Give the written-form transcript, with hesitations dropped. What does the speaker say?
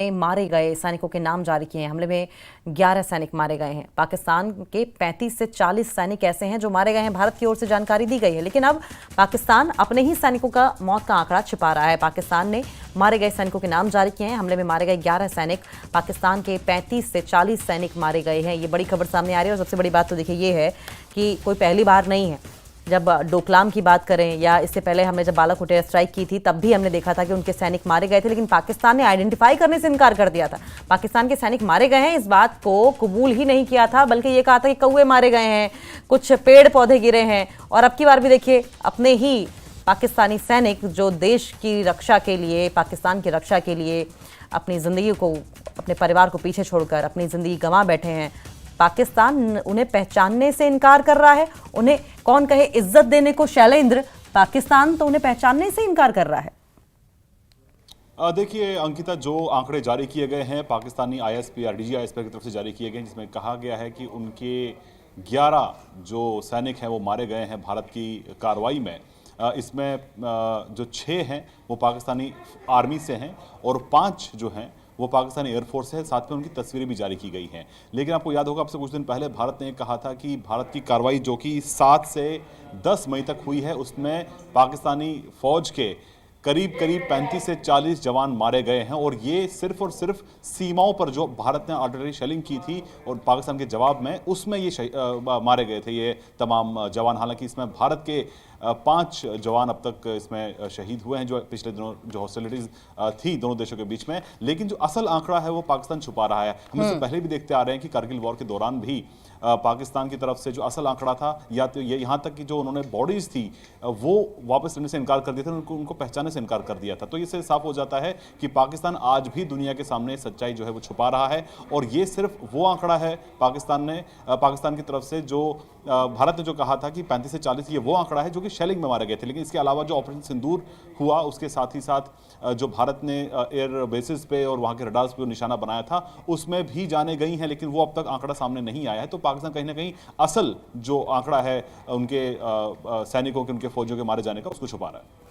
मारे गए सैनिकों के नाम जारी किए हैं। हमले में 11 सैनिक मारे गए हैं। पाकिस्तान के 35 से 40 सैनिक ऐसे हैं जो मारे गए हैं। भारत की ओर से जानकारी दी गई है, लेकिन अब पाकिस्तान अपने ही सैनिकों का मौत का आंकड़ा छिपा रहा है। पाकिस्तान ने मारे गए सैनिकों के नाम जारी किए हैं। हमले में मारे गए 11 सैनिक, पाकिस्तान के 35 से 40 सैनिक मारे गए हैं। ये बड़ी खबर सामने आ रही है और सबसे बड़ी बात तो देखिए ये है कि कोई पहली बार नहीं है। जब डोकलाम की बात करें या इससे पहले हमने जब बालाकोट एयर स्ट्राइक की थी तब भी हमने देखा था कि उनके सैनिक मारे गए थे, लेकिन पाकिस्तान ने आइडेंटिफाई करने से इनकार कर दिया था। पाकिस्तान के सैनिक मारे गए हैं इस बात को कबूल ही नहीं किया था, बल्कि ये कहा था कि कौवे मारे गए हैं, कुछ पेड़ पौधे गिरे हैं। और अब की बार भी देखिए अपने ही पाकिस्तानी सैनिक जो देश की रक्षा के लिए, पाकिस्तान की रक्षा के लिए अपनी ज़िंदगी को, अपने परिवार को पीछे छोड़कर अपनी ज़िंदगी गंवा बैठे हैं। पाकिस्तान उन्हें पहचानने से इनकार कर रहा है। उन्हें कौन कहे इज्जत देने को शैलेंद्र, पाकिस्तान तो उन्हें पहचानने से इनकार कर रहा है। देखिए अंकिता, जो आंकड़े जारी किए गए हैं पाकिस्तानी आईएसपी या डीजी आईएसपी की तरफ से जारी किए गए हैं, जिसमें कहा गया है कि उनके 11 जो सैनिक हैं वो मारे गए हैं भारत की कार्रवाई में। इसमें जो 6 हैं वो पाकिस्तानी आर्मी से हैं और 5 जो हैं वो पाकिस्तानी एयरफोर्स है। साथ में उनकी तस्वीरें भी जारी की गई हैं। लेकिन आपको याद होगा, आपसे कुछ दिन पहले भारत ने कहा था कि भारत की कार्रवाई जो कि 7 से 10 मई तक हुई है, उसमें पाकिस्तानी फौज के करीब 35 से 40 जवान मारे गए हैं। और ये सिर्फ और सिर्फ सीमाओं पर जो भारत ने आर्टिलरी शेलिंग की थी और पाकिस्तान के जवाब में, उसमें ये मारे गए थे ये तमाम जवान। हालांकि इसमें भारत के 5 जवान अब तक इसमें शहीद हुए हैं, जो पिछले दिनों जो हॉस्टिलिटीज थी दोनों देशों के बीच में। लेकिन जो असल आंकड़ा है वो पाकिस्तान छुपा रहा है। हम इससे पहले भी देखते आ रहे हैं कि कारगिल वॉर के दौरान भी पाकिस्तान की तरफ से जो असल आंकड़ा था, या तो ये यहाँ तक कि जो उन्होंने बॉडीज थी वो वापस लेने से इनकार कर दिया था, उनको पहचानने से इनकार कर दिया था। तो इससे साफ हो जाता है कि पाकिस्तान आज भी दुनिया के सामने सच्चाई जो है वो छुपा रहा है। और ये सिर्फ वो आंकड़ा है पाकिस्तान की तरफ से जो भारत ने जो कहा था कि 35 से 40, ये वो आंकड़ा है जो कि शेलिंग में मारे गए थे। लेकिन इसके अलावा जो ऑपरेशन सिंदूर हुआ, उसके साथ ही साथ जो भारत ने एयर बेसिस पे और वहाँ के रडार्स पे निशाना बनाया था, उसमें भी जाने गई हैं। लेकिन वो अब तक आंकड़ा सामने नहीं आया है। तो पाकिस्तान कहीं ना कहीं असल जो आंकड़ा है उनके सैनिकों के, उनके फौजियों के मारे जाने का, उसको छुपा रहा है।